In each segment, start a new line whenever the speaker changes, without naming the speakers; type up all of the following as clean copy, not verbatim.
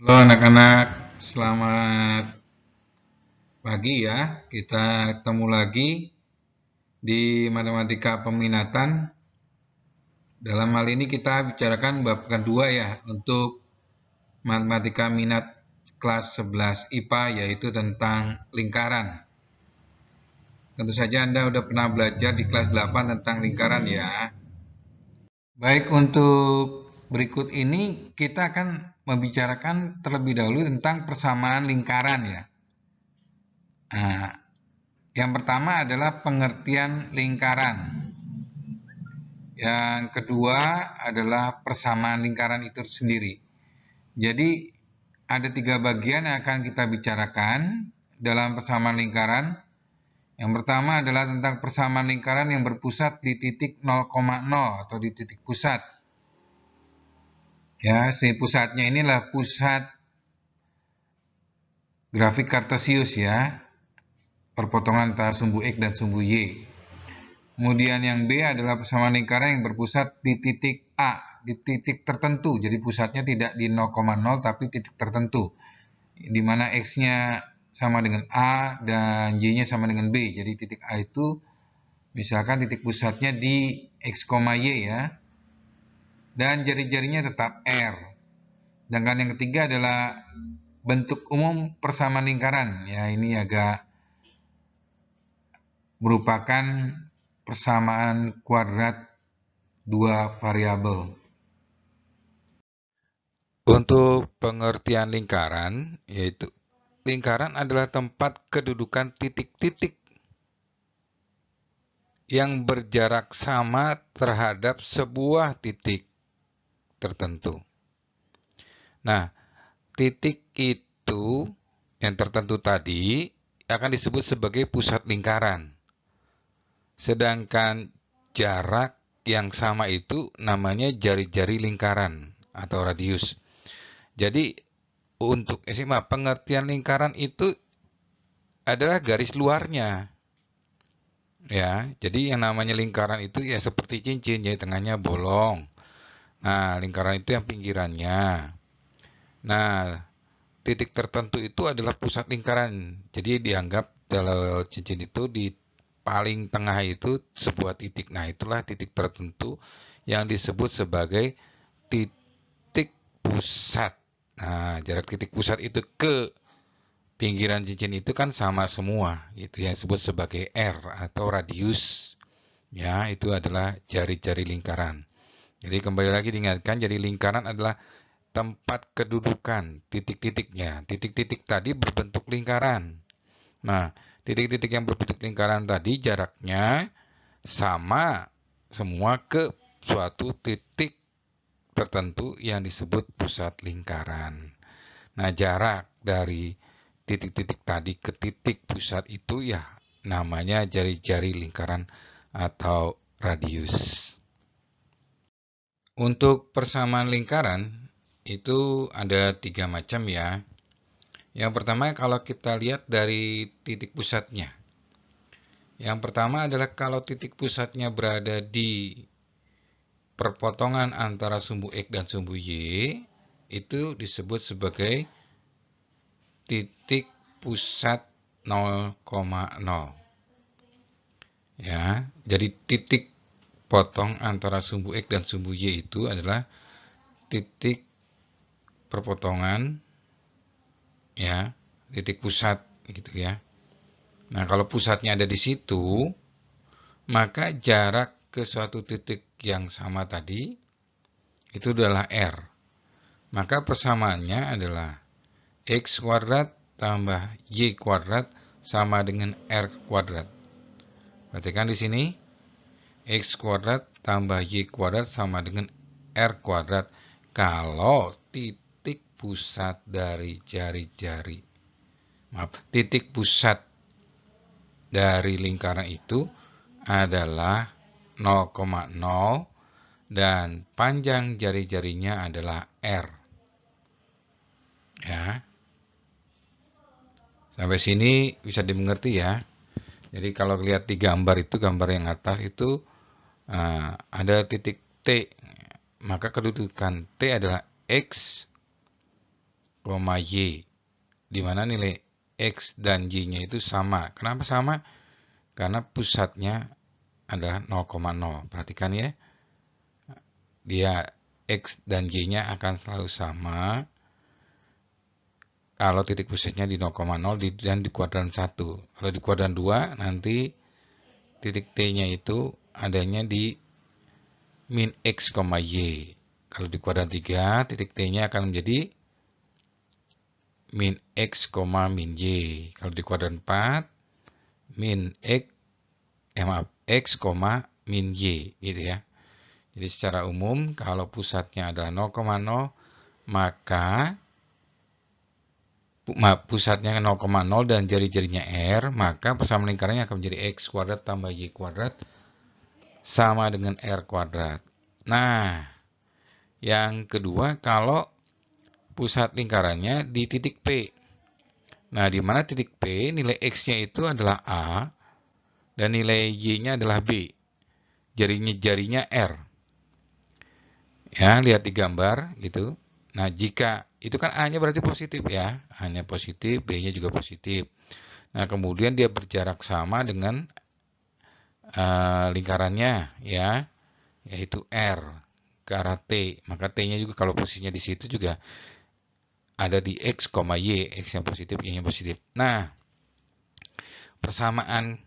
Halo anak-anak, selamat pagi ya. Kita ketemu lagi di matematika peminatan. Dalam hal ini kita bicarakan bab kedua ya untuk matematika minat kelas 11 IPA, yaitu tentang lingkaran. Tentu saja Anda sudah pernah belajar di kelas 8 tentang lingkaran ya. Baik, untuk berikut ini kita akan membicarakan terlebih dahulu tentang persamaan lingkaran ya. Nah, yang pertama adalah pengertian lingkaran. Yang kedua adalah persamaan lingkaran itu sendiri. Jadi ada 3 bagian yang akan kita bicarakan dalam persamaan lingkaran. Yang pertama adalah tentang persamaan lingkaran yang berpusat di titik 0,0 atau di titik pusat. Ya, pusatnya inilah pusat grafik Kartesius ya, perpotongan antara sumbu X dan sumbu Y. Kemudian yang B adalah persamaan lingkaran yang berpusat di titik A, di titik tertentu. Jadi pusatnya tidak di 0,0 tapi titik tertentu, di mana X-nya sama dengan A dan Y-nya sama dengan B. Jadi titik A itu misalkan titik pusatnya di X, Y ya. Dan jari-jarinya tetap R. Sedangkan yang ketiga adalah bentuk umum persamaan lingkaran. Ya, ini agak merupakan persamaan kuadrat dua variabel.
Untuk pengertian lingkaran, yaitu lingkaran adalah tempat kedudukan titik-titik yang berjarak sama terhadap sebuah titik tertentu. Nah, titik itu yang tertentu tadi akan disebut sebagai pusat lingkaran. Sedangkan jarak yang sama itu namanya jari-jari lingkaran atau radius. Jadi untuk SMA, pengertian lingkaran itu adalah garis luarnya. Ya, jadi yang namanya lingkaran itu ya seperti cincin, jadi tengahnya bolong. Nah, lingkaran itu yang pinggirannya. Nah, titik tertentu itu adalah pusat lingkaran. Jadi dianggap dalam cincin itu di paling tengah itu sebuah titik. Nah, itulah titik tertentu yang disebut sebagai titik pusat. Nah, jarak titik pusat itu ke pinggiran cincin itu kan sama semua, itu yang disebut sebagai R atau radius. Ya, itu adalah jari-jari lingkaran. Jadi kembali lagi diingatkan, jadi lingkaran adalah tempat kedudukan titik-titiknya. Titik-titik tadi berbentuk lingkaran. Nah, titik-titik yang berbentuk lingkaran tadi jaraknya sama semua ke suatu titik tertentu yang disebut pusat lingkaran. Nah, jarak dari titik-titik tadi ke titik pusat itu ya namanya jari-jari lingkaran atau radius. Untuk persamaan lingkaran itu ada 3 macam ya. Yang pertama kalau kita lihat dari titik pusatnya. Yang pertama adalah kalau titik pusatnya berada di perpotongan antara sumbu X dan sumbu Y, itu disebut sebagai titik pusat 0,0. Ya, jadi titik potong antara sumbu X dan sumbu Y itu adalah titik perpotongan, ya, titik pusat gitu ya. Nah, kalau pusatnya ada di situ, maka jarak ke suatu titik yang sama tadi itu adalah R. Maka persamaannya adalah X kuadrat tambah Y kuadrat sama dengan R kuadrat. Perhatikan di sini, X kuadrat tambah Y kuadrat sama dengan R kuadrat kalau titik pusat dari jari-jari. Titik pusat dari lingkaran itu adalah 0,0 dan panjang jari-jarinya adalah R. Ya. Sampai sini bisa dimengerti ya. Jadi kalau lihat di gambar itu, gambar yang atas itu ada titik T. Maka kedudukan T adalah X Y, di mana nilai X dan Y-nya itu sama. Kenapa sama? Karena pusatnya adalah 0,0. Perhatikan ya, dia X dan Y-nya akan selalu sama kalau titik pusatnya di 0,0 dan di kuadran 1. Kalau di kuadran 2, nanti titik T-nya itu adanya di min X, Y. Kalau di kuadran 3, titik T-nya akan menjadi min X, min Y. Kalau di kuadran 4, min X, X, min Y. Gitu ya. Jadi secara umum, kalau pusatnya adalah 0,0, maka pusatnya 0,0 dan jari-jarinya R, maka persamaan lingkarannya akan menjadi X kuadrat tambah Y kuadrat sama dengan R kuadrat. Nah, yang kedua, kalau pusat lingkarannya di titik P. Nah, di mana titik P, nilai X-nya itu adalah A, dan nilai Y-nya adalah B. Jarinya R. Ya, lihat di gambar, gitu. Nah, jika itu kan A-nya berarti positif ya. A-nya positif, B-nya juga positif. Nah, kemudian dia berjarak sama dengan lingkarannya ya, yaitu R ke arah T. Maka T-nya juga kalau posisinya di situ juga ada di X, Y, X yang positif, Y-nya positif. Nah, persamaan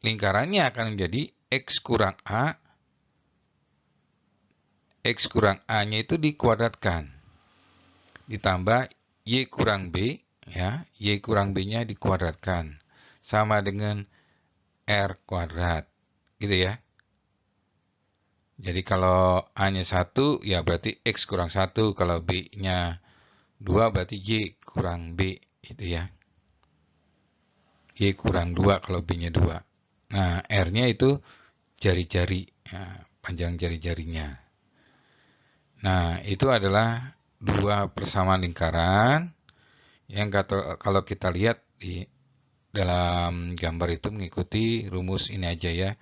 lingkarannya akan menjadi X kurang A, X kurang A-nya itu dikuadratkan, ditambah Y kurang B, ya, Y kurang B-nya dikuadratkan, sama dengan R kuadrat, gitu ya. Jadi kalau A-nya 1, ya berarti X kurang 1, kalau B-nya 2 berarti Y kurang B, gitu ya. Y kurang 2 kalau B-nya 2. Nah, R-nya itu jari-jari, ya, panjang jari-jarinya. Nah, itu adalah dua persamaan lingkaran yang kalau kita lihat di dalam gambar itu mengikuti rumus ini aja ya.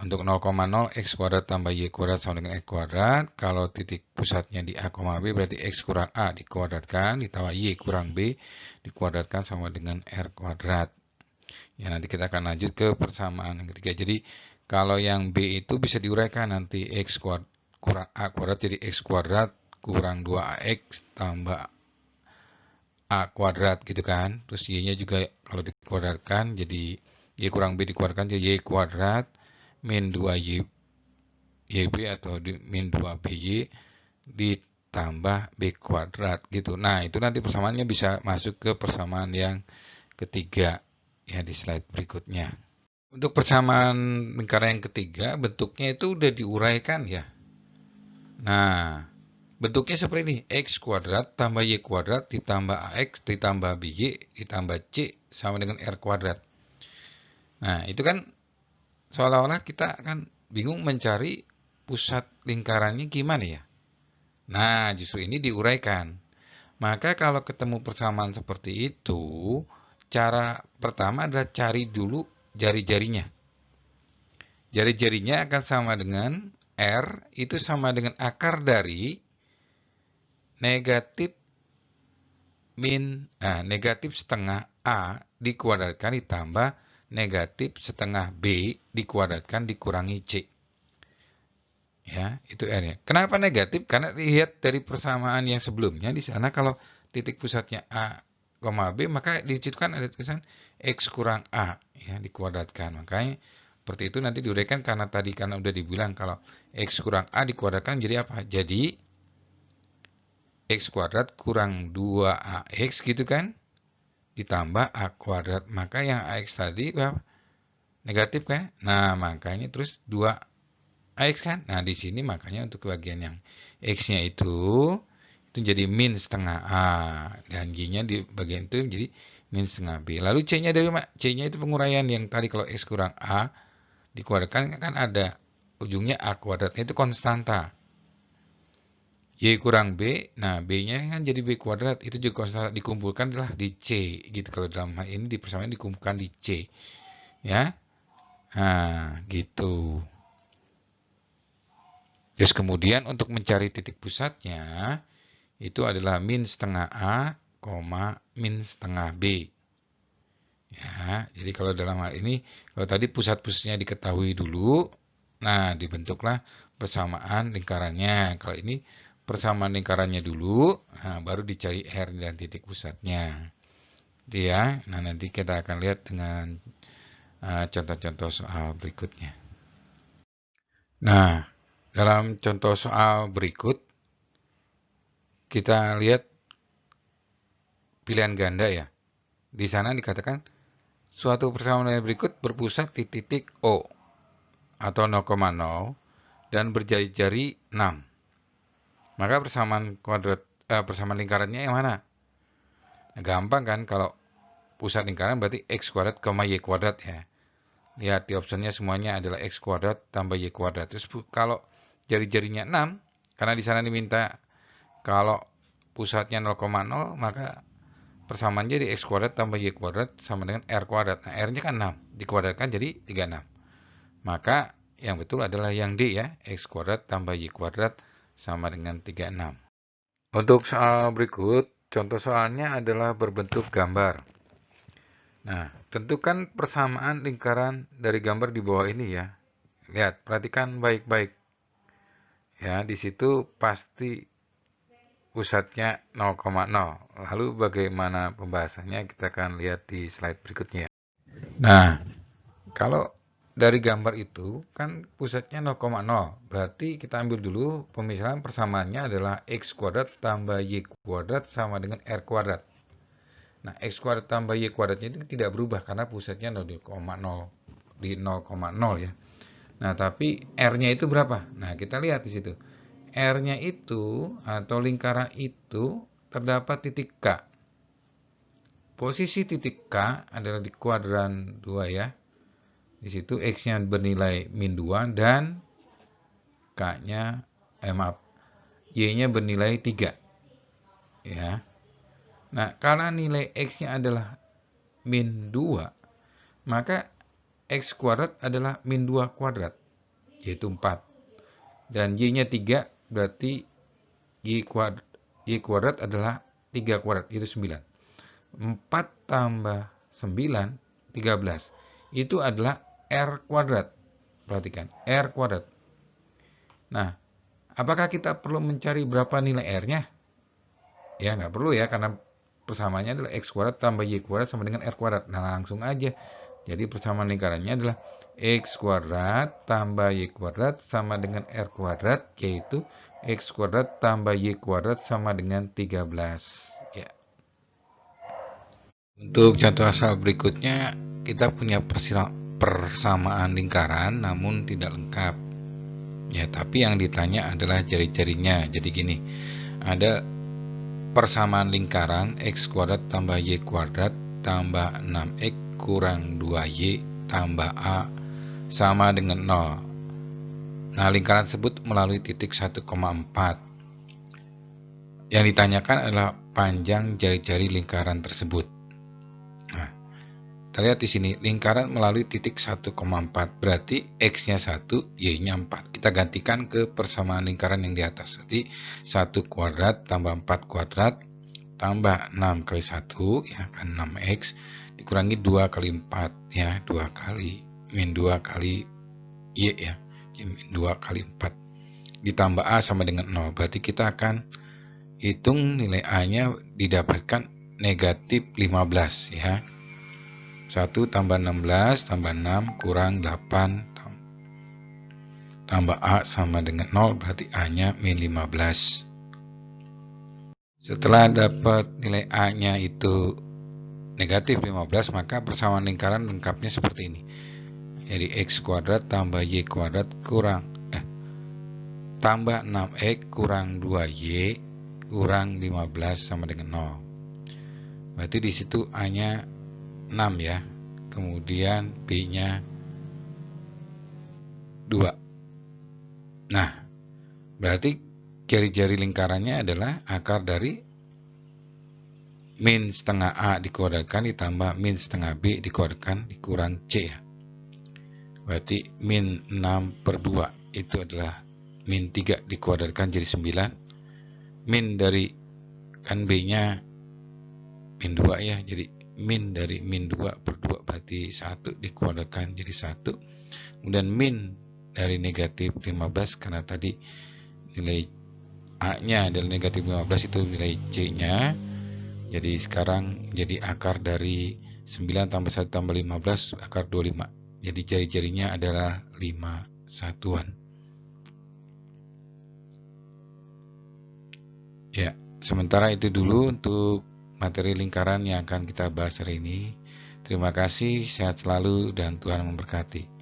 Untuk 0,0 X kuadrat tambah Y kuadrat sama dengan X kuadrat. Kalau titik pusatnya di A, B berarti X kurang A dikuadratkan ditambah Y kurang B dikuadratkan sama dengan R kuadrat. Ya, nanti kita akan lanjut ke persamaan yang ketiga. Jadi kalau yang B itu bisa diuraikan nanti X kuadrat kurang A kuadrat jadi X kuadrat kurang 2AX tambah A kuadrat gitu kan. Terus Y-nya juga kalau dikuadratkan jadi Y kurang B dikuadratkan jadi Y kuadrat min 2YB atau min 2BY ditambah B kuadrat gitu. Nah, itu nanti persamaannya bisa masuk ke persamaan yang ketiga ya di slide berikutnya. Untuk persamaan lingkaran yang ketiga, bentuknya itu udah diuraikan ya. Nah, bentuknya seperti ini. X kuadrat tambah Y kuadrat ditambah AX ditambah BY ditambah C sama dengan R kuadrat. Nah, itu kan seolah-olah kita kan bingung mencari pusat lingkarannya gimana ya. Nah, justru ini diuraikan. Maka kalau ketemu persamaan seperti itu, cara pertama adalah cari dulu jari-jarinya. Jari-jarinya akan sama dengan R, itu sama dengan akar dari negatif negatif setengah A dikuadratkan ditambah negatif setengah B dikuadratkan dikurangi C. Ya, itu R-nya. Kenapa negatif? Karena lihat dari persamaan yang sebelumnya di sana kalau titik pusatnya A, B, maka di situ kan ada tulisan X kurang A ya dikuadratkan. Makanya seperti itu nanti diuraikan karena udah dibilang kalau X kurang A dikuadratkan jadi apa? Jadi X kuadrat kurang 2AX gitu kan? Ditambah A kuadrat. Maka yang AX tadi berapa? Negatif kan? Nah, makanya terus 2AX kan? Nah, di sini makanya untuk bagian yang X-nya itu jadi min setengah A. Dan Y-nya di bagian itu jadi min setengah B. Lalu C-nya dari mana? C-nya itu penguraian yang tadi kalau X kurang A dikuadratkan kan ada ujungnya A kuadratnya itu konstanta. Y kurang B, nah B-nya kan jadi B kuadrat, itu juga konstanta dikumpulkan adalah di C, gitu. Kalau dalam hal ini di persamaan dikumpulkan di C, ya. Nah, gitu. Terus kemudian untuk mencari titik pusatnya, itu adalah min setengah A, min setengah B. Ya, jadi kalau dalam hal ini, kalau tadi pusat-pusatnya diketahui dulu, nah dibentuklah persamaan lingkarannya. Kalau ini persamaan lingkarannya dulu, nah, baru dicari R dan titik pusatnya. Itu ya. Nah, nanti kita akan lihat dengan contoh-contoh soal berikutnya. Nah, dalam contoh soal berikut, kita lihat pilihan ganda ya. Di sana dikatakan suatu persamaan berikut berpusat di titik O atau 0,0 dan berjari-jari 6. Maka persamaan lingkarannya yang mana? Nah, gampang kan, kalau pusat lingkaran berarti x kuadrat, y kuadrat ya. Lihat di optionnya semuanya adalah x kuadrat tambah y kuadrat. Terus kalau jari-jarinya 6, karena di sana diminta kalau pusatnya 0,0, maka persamaan jadi x kuadrat tambah y kuadrat sama dengan r kuadrat. Nah, r-nya kan 6, dikuadratkan jadi 36. Maka yang betul adalah yang D ya, x kuadrat tambah y kuadrat sama dengan 36. Untuk soal berikut, contoh soalnya adalah berbentuk gambar. Nah, tentukan persamaan lingkaran dari gambar di bawah ini ya. Lihat, perhatikan baik-baik. Ya, di situ pasti pusatnya 0,0. Lalu bagaimana pembahasannya kita akan lihat di slide berikutnya. Nah, kalau dari gambar itu kan pusatnya 0,0. Berarti kita ambil dulu pemisahan persamaannya adalah x kuadrat tambah y kuadrat sama dengan r kuadrat. Nah, x kuadrat tambah y kuadratnya itu tidak berubah karena pusatnya 0,0 di 0,0 ya. Nah, tapi r-nya itu berapa? Nah, kita lihat di situ. R-nya itu atau lingkaran itu terdapat titik K. Posisi titik K adalah di kuadran 2 ya. Di situ X-nya bernilai min 2 dan K-nya, Y-nya bernilai 3. Ya. Nah, karena nilai X-nya adalah min 2, maka X kuadrat adalah min 2 kuadrat, yaitu 4. Dan Y-nya 3, berarti Y kuadrat adalah 3 kuadrat, yaitu 9. 4 tambah 9, 13. Itu adalah R kuadrat. Perhatikan, R kuadrat. Nah, apakah kita perlu mencari berapa nilai R-nya? Ya, nggak perlu ya, karena persamaannya adalah X kuadrat tambah Y kuadrat sama dengan R kuadrat. Nah, langsung aja. Jadi persamaan lingkarannya adalah X kuadrat tambah Y kuadrat sama dengan R kuadrat, yaitu X kuadrat tambah Y kuadrat sama dengan 13. Ya. Untuk contoh asal berikutnya, kita punya persamaan lingkaran namun tidak lengkap. Ya, tapi yang ditanya adalah jari-jarinya. Jadi gini, ada persamaan lingkaran x kuadrat tambah y kuadrat tambah 6x kurang 2y tambah a sama dengan 0. Nah, lingkaran tersebut melalui titik 1,4. Yang ditanyakan adalah panjang jari-jari lingkaran tersebut. Nah, kita lihat di sini, lingkaran melalui titik 1,4, berarti X-nya 1, Y-nya 4. Kita gantikan ke persamaan lingkaran yang di atas. Jadi 1 kuadrat tambah 4 kuadrat tambah 6 kali 1, ya kan 6X, dikurangi 2 kali 4, ya 2 kali, min 2 kali Y, ya min 2 kali 4. Ditambah A sama dengan 0, berarti kita akan hitung nilai A-nya didapatkan negatif 15, ya. 1 tambah 16 tambah 6 kurang 8 tambah A sama dengan 0, berarti A-nya min 15. Setelah dapat nilai A-nya itu negatif 15, maka persamaan lingkaran lengkapnya seperti ini. Jadi X kuadrat tambah Y kuadrat tambah 6X kurang 2Y kurang 15 sama dengan 0. Berarti di situ A-nya 6 ya. Kemudian B-nya 2. Nah, berarti jari-jari lingkarannya adalah akar dari min setengah A dikuadratkan ditambah min setengah B dikuadratkan dikurang C ya. Berarti min 6 per 2 itu adalah min 3 dikuadratkan jadi 9. Min dari kan B-nya min 2 ya, jadi min dari min 2 per 2 berarti 1 dikuadratkan jadi 1. Kemudian min dari negatif 15 karena tadi nilai A-nya adalah negatif 15 itu nilai C-nya. Jadi sekarang jadi akar dari 9 tambah 1 tambah 15 akar 25. Jadi jari-jarinya adalah 5 satuan. Ya, sementara itu dulu untuk materi lingkaran yang akan kita bahas hari ini. Terima kasih, sehat selalu dan Tuhan memberkati.